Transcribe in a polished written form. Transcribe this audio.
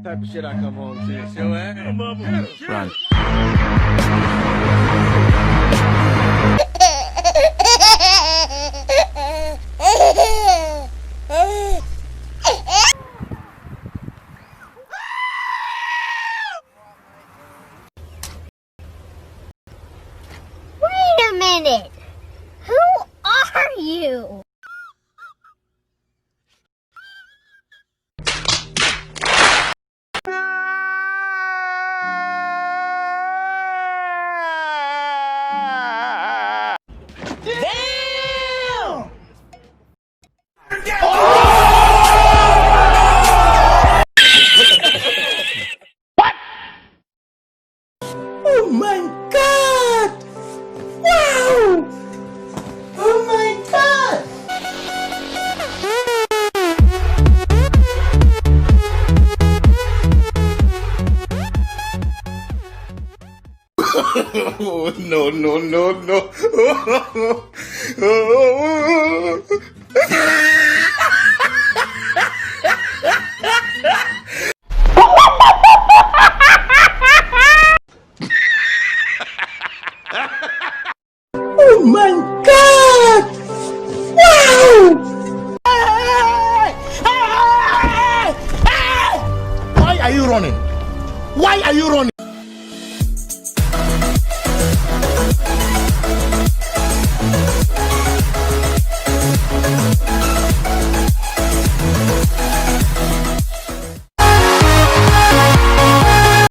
type of shit I come home to. So, Run. Wait a minute! Who are you? Oh my God! Wow! Oh my God! Oh, no, no, no, no. Oh my God! Wow! Why are you running? Why are you running?